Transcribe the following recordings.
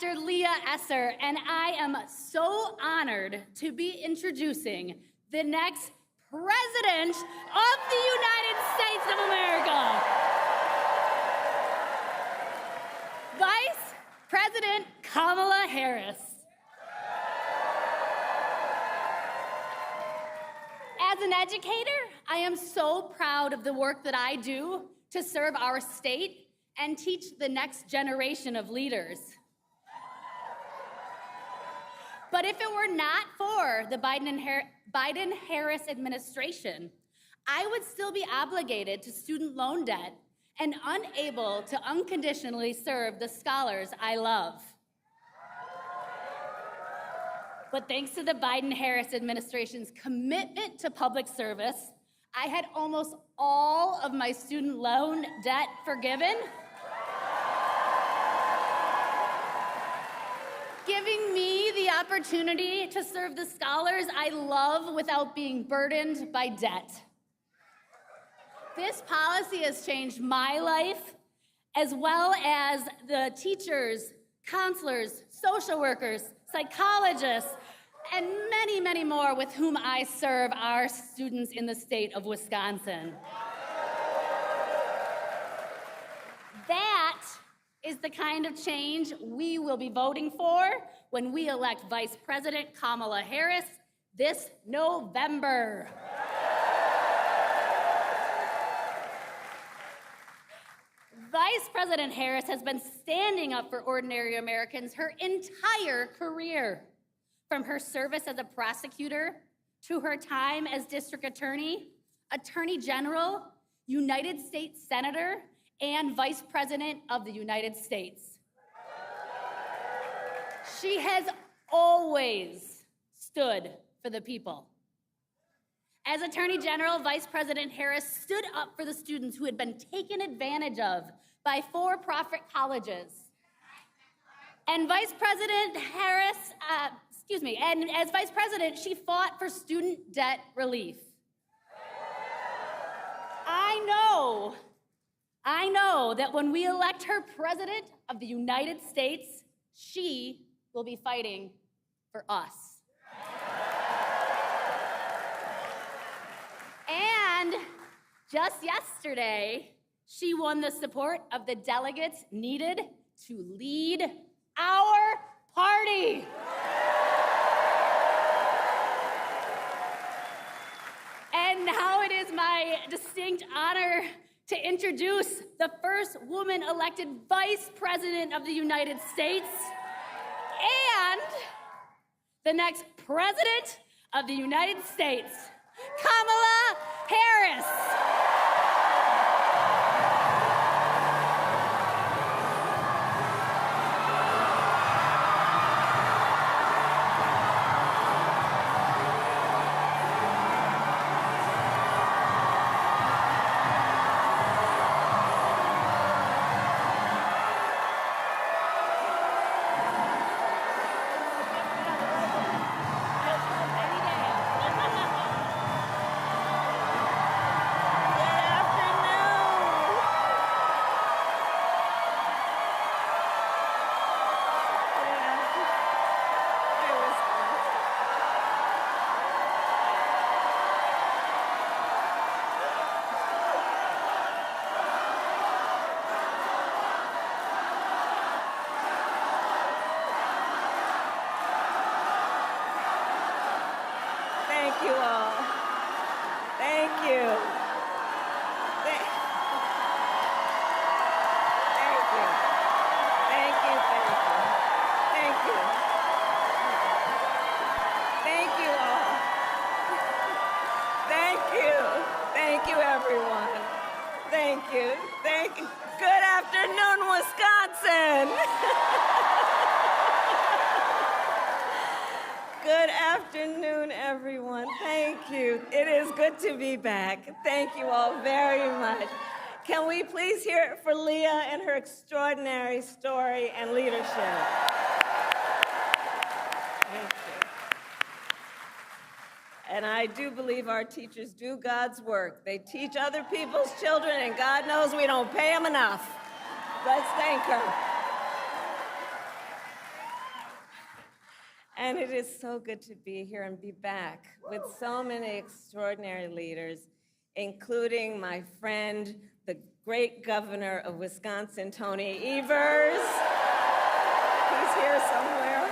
Dr. Leah Esser, and I am so honored to be introducing the next President of the United States of America. Vice President Kamala Harris. As an educator, I am so proud of the work that I do to serve our state and teach the next generation of leaders. But if it were not for the Biden-Harris administration, I would still be obligated to student loan debt and unable to unconditionally serve the scholars I love. But thanks to the Biden-Harris administration's commitment to public service, I had almost all of my student loan debt forgiven, giving me the opportunity to serve the scholars I love without being burdened by debt. This policy has changed my life, as well as the teachers, counselors, social workers, psychologists, and many, many more with whom I serve our students in the state of Wisconsin. That is the kind of change we will be voting for when we elect Vice President Kamala Harris this November. Vice President Harris has been standing up for ordinary Americans her entire career, from her service as a prosecutor to her time as district attorney, attorney general, United States Senator, and Vice President of the United States. She has always stood for the people. As Attorney General, Vice President Harris stood up for the students who had been taken advantage of by for-profit colleges. And Vice President Harris, and as Vice President, she fought for student debt relief. I know that when we elect her President of the United States, she will be fighting for us. And just yesterday, she won the support of the delegates needed to lead our party. And now it is my distinct honor to introduce the first woman elected Vice President of the United States and the next President of the United States, Kamala Harris. Thank you all. Thank you. Thank you. Thank you. Thank you. Thank you all. Thank you. Thank you, everyone. Thank you. Thank you. Good afternoon, Wisconsin. Good afternoon, everyone. Thank you. It is good to be back. Thank you all very much. Can we please hear it for Leah and her extraordinary story and leadership? Thank you. And I do believe our teachers do God's work. They teach other people's children, and God knows we don't pay them enough. Let's thank her. And it is so good to be here and be back with so many extraordinary leaders, including my friend, the great governor of Wisconsin, Tony Evers. He's here somewhere.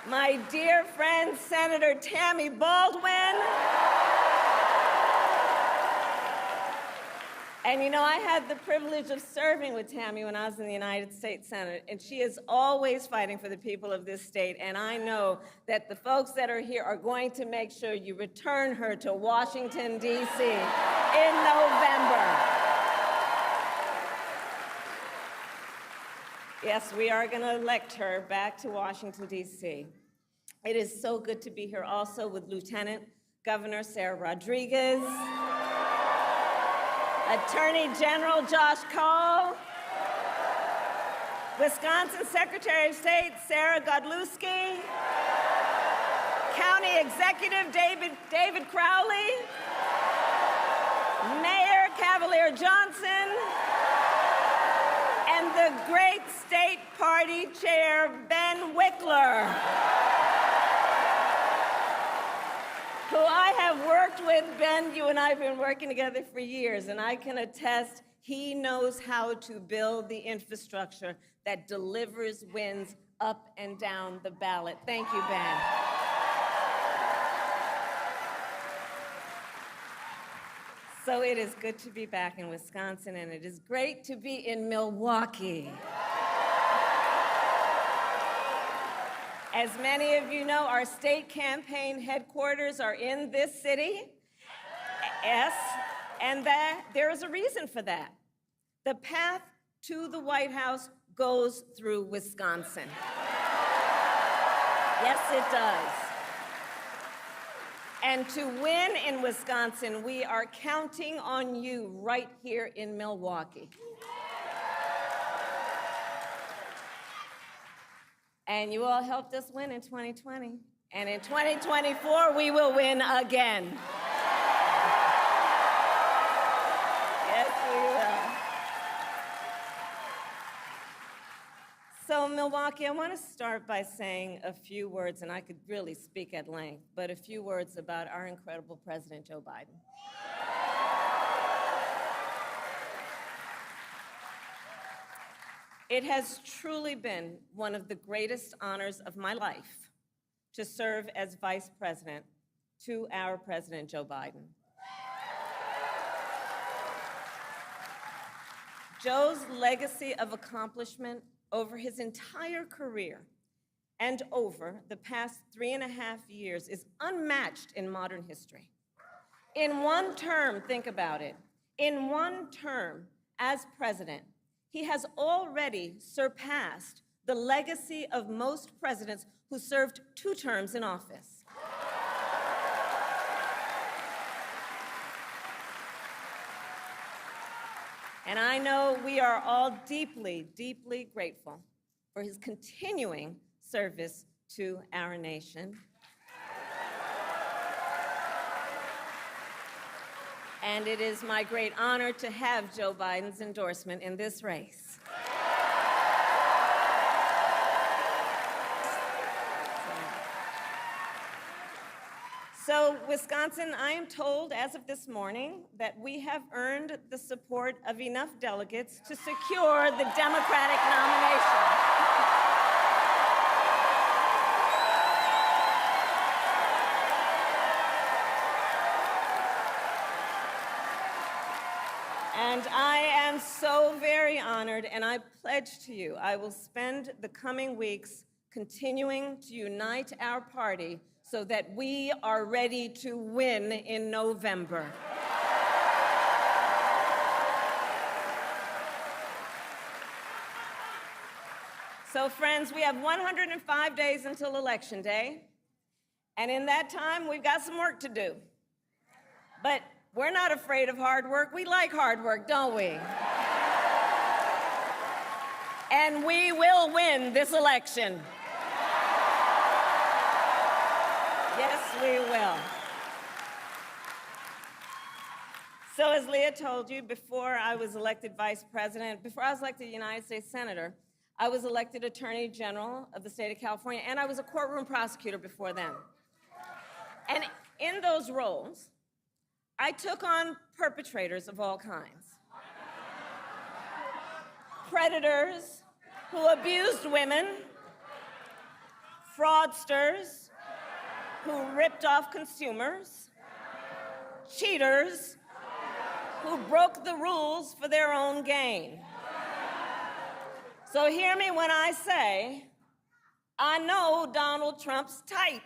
My dear friend, Senator Tammy Baldwin. And you know, I had the privilege of serving with Tammy when I was in the United States Senate, and she is always fighting for the people of this state, and I know that the folks that are here are going to make sure you return her to Washington, D.C. in November. Yes, we are going to elect her back to Washington, D.C. It is so good to be here also with Lieutenant Governor Sarah Rodriguez, Attorney General Josh Cole, Wisconsin Secretary of State Sarah Godlewski, County Executive David Crowley, Mayor Cavalier Johnson, and the great State Party Chair Ben Wickler, who I have worked with. Ben, you and I have been working together for years, and I can attest he knows how to build the infrastructure that delivers wins up and down the ballot. Thank you, Ben. So it is good to be back in Wisconsin, and it is great to be in Milwaukee. As many of you know, our state campaign headquarters are in this city. Yes, and there is a reason for that. The path to the White House goes through Wisconsin. Yes, it does. And to win in Wisconsin, we are counting on you right here in Milwaukee. And you all helped us win in 2020. And in 2024, we will win again. Yes, we will. So, Milwaukee, I want to start by saying a few words, and I could really speak at length, but a few words about our incredible President Joe Biden. It has truly been one of the greatest honors of my life to serve as Vice President to our President Joe Biden. Joe's legacy of accomplishment over his entire career and over the past 3.5 years is unmatched in modern history. In one term, think about it, in one term as president, he has already surpassed the legacy of most presidents who served 2 terms in office. And I know we are all deeply, deeply grateful for his continuing service to our nation. And it is my great honor to have Joe Biden's endorsement in this race. So, Wisconsin, I am told as of this morning that we have earned the support of enough delegates to secure the Democratic nomination. And I am so very honored, and I pledge to you I will spend the coming weeks continuing to unite our party so that we are ready to win in November. So, friends, we have 105 days until Election Day, and in that time, we've got some work to do. But we're not afraid of hard work. We like hard work, don't we? And we will win this election. Yes, we will. So as Leah told you, before I was elected vice president, before I was elected United States Senator, I was elected Attorney General of the state of California, and I was a courtroom prosecutor before then. And in those roles, I took on perpetrators of all kinds. Predators who abused women, fraudsters who ripped off consumers, cheaters who broke the rules for their own gain. So hear me when I say, I know Donald Trump's type.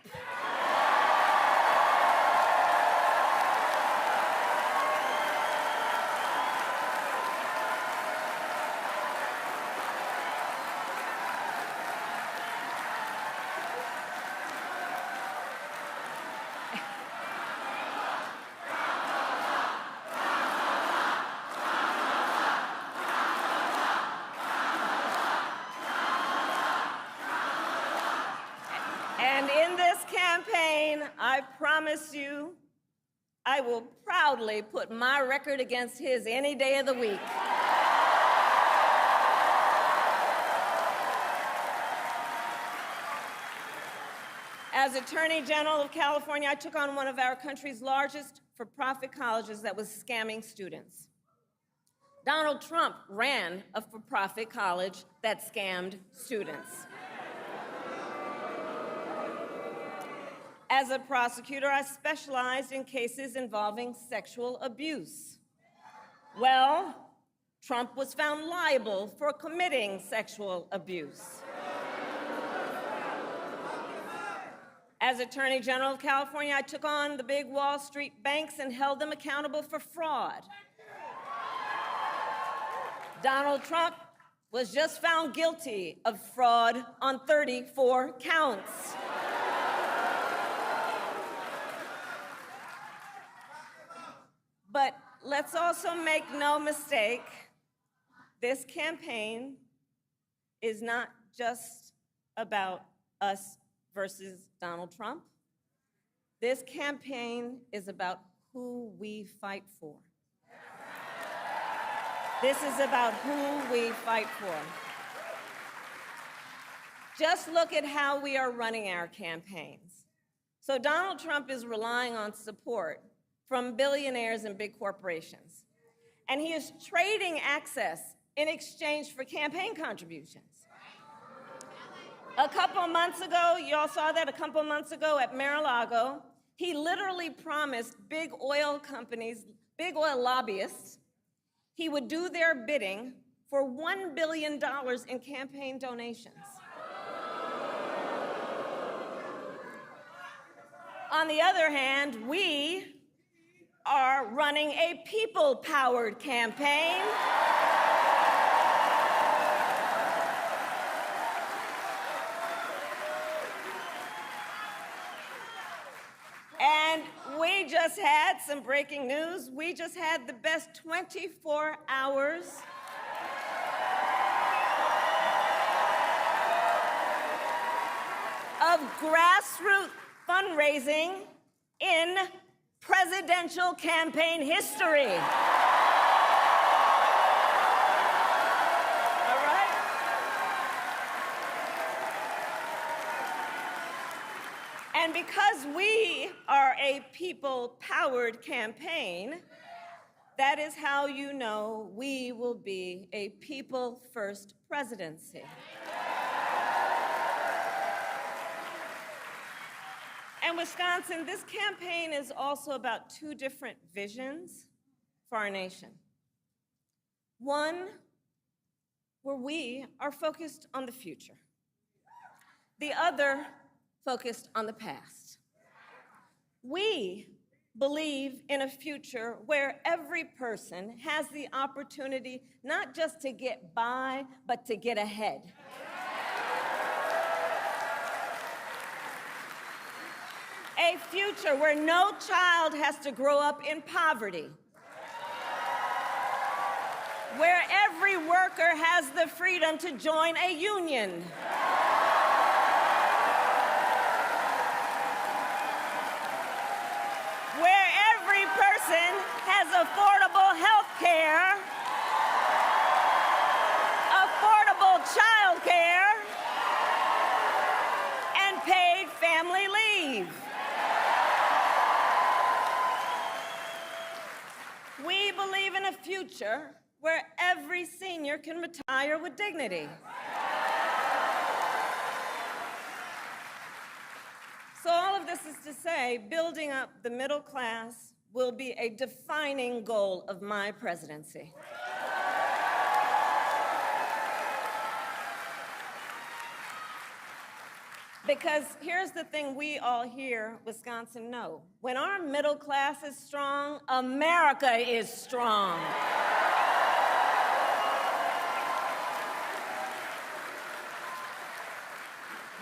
And in this campaign, I promise you, I will proudly put my record against his any day of the week. As Attorney General of California, I took on one of our country's largest for-profit colleges that was scamming students. Donald Trump ran a for-profit college that scammed students. As a prosecutor, I specialized in cases involving sexual abuse. Well, Trump was found liable for committing sexual abuse. As Attorney General of California, I took on the big Wall Street banks and held them accountable for fraud. Donald Trump was just found guilty of fraud on 34 counts. But let's also make no mistake, this campaign is not just about us versus Donald Trump. This campaign is about who we fight for. This is about who we fight for. Just look at how we are running our campaigns. So Donald Trump is relying on support from billionaires and big corporations. And he is trading access in exchange for campaign contributions. A couple months ago, you all saw that a couple months ago at Mar-a-Lago, he literally promised big oil companies, big oil lobbyists, he would do their bidding for $1 billion in campaign donations. On the other hand, we are running a people-powered campaign. And we just had some breaking news. We just had the best 24 hours of grassroots fundraising in presidential campaign history. All right? And because we are a people-powered campaign, that is how you know we will be a people-first presidency. And Wisconsin, this campaign is also about two different visions for our nation. One, where we are focused on the future. The other, focused on the past. We believe in a future where every person has the opportunity not just to get by, but to get ahead. A future where no child has to grow up in poverty. Where every worker has the freedom to join a union. Where every person has affordable health care, affordable child care, in a future where every senior can retire with dignity. So all of this is to say, building up the middle class will be a defining goal of my presidency. Because here's the thing we all here, Wisconsin, know. When our middle class is strong, America is strong.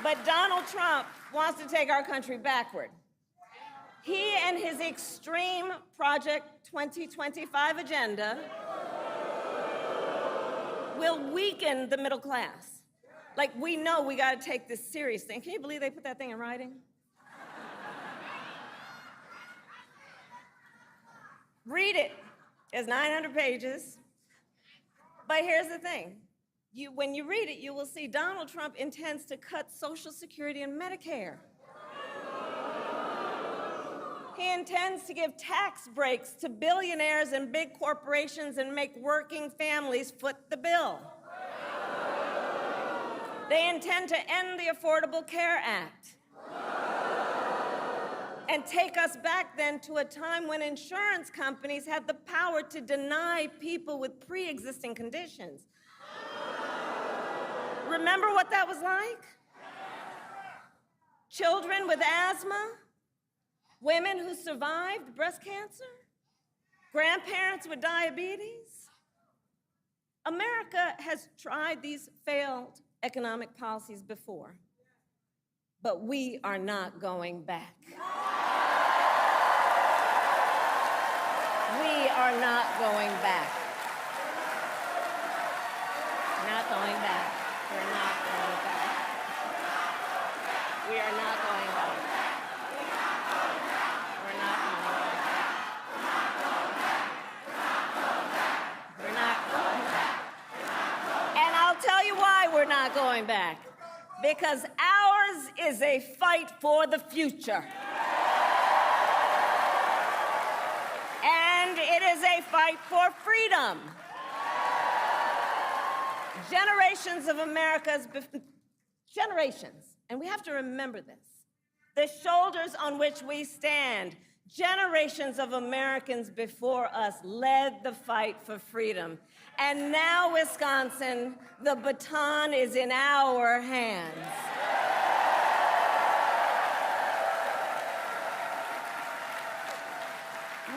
But Donald Trump wants to take our country backward. He and his extreme Project 2025 agenda will weaken the middle class. Like, we know we got to take this seriously. Can you believe they put that thing in writing? Read it. It's 900 pages. But here's the thing. When you read it, you will see Donald Trump intends to cut Social Security and Medicare. He intends to give tax breaks to billionaires and big corporations and make working families foot the bill. They intend to end the Affordable Care Act and take us back then to a time when insurance companies had the power to deny people with pre-existing conditions. Remember what that was like? Children with asthma, women who survived breast cancer, grandparents with diabetes. America has tried these failed economic policies before, but we are not going back. We are not going back. Not going back. We're not going back. We are not going back. We're not going back. We're not going back. And I'll tell you why we're not going back. Because ours is a fight for the future. And it is a fight for freedom. Generations of America's, generations, and we have to remember this, the shoulders on which we stand, generations of Americans before us led the fight for freedom. And now, Wisconsin, the baton is in our hands.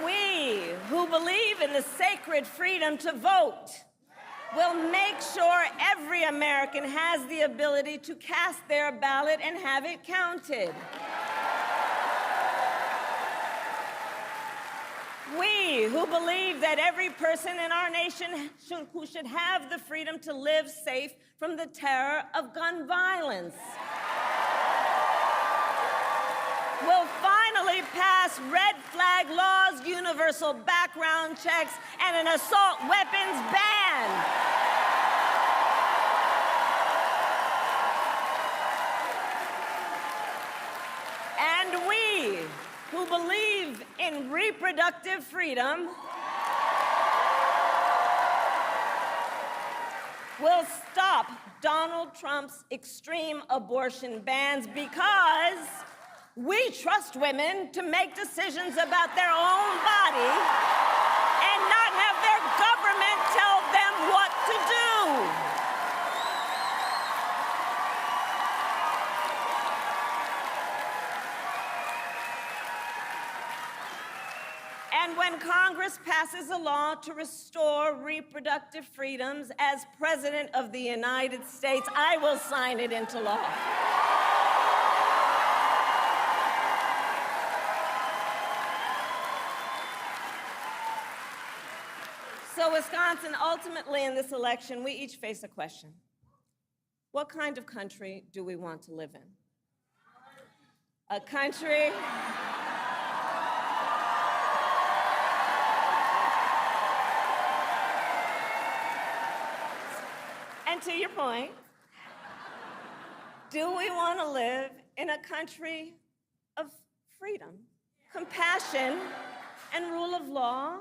We, who believe in the sacred freedom to vote, will make sure every American has the ability to cast their ballot and have it counted. We, who believe that every person in our nation who should have the freedom to live safe from the terror of gun violence, will finally pass red flag laws, universal background checks, and an assault weapons ban. And we, who believe in reproductive freedom, will stop Donald Trump's extreme abortion bans because we trust women to make decisions about their own body and not have their government tell them what to do. And when Congress passes a law to restore reproductive freedoms, as President of the United States, I will sign it into law. So, Wisconsin, ultimately in this election, we each face a question. What kind of country do we want to live in? A country and to your point, do we want to live in a country of freedom, compassion, and rule of law?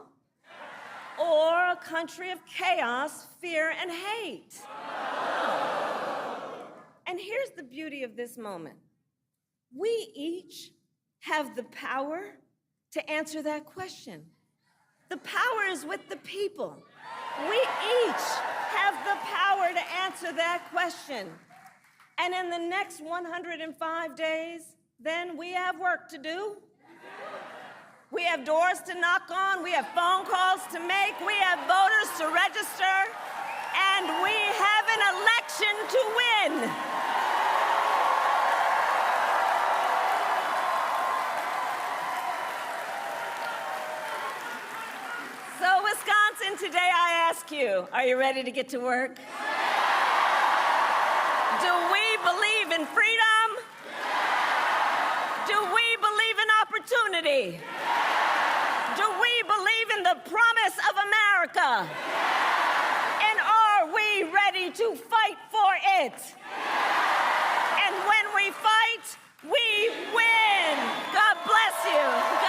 or a country of chaos, fear, and hate? And here's the beauty of this moment. We each have the power to answer that question. The power is with the people. We each have the power to answer that question. And in the next 105 days, then we have work to do. We have doors to knock on, we have phone calls to make, we have voters to register, and we have an election to win. So, Wisconsin, today I ask you, are you ready to get to work? Do we believe in freedom? Do we believe in opportunity? Do we believe in the promise of America? And are we ready to fight for it? And when we fight, we win. God bless you.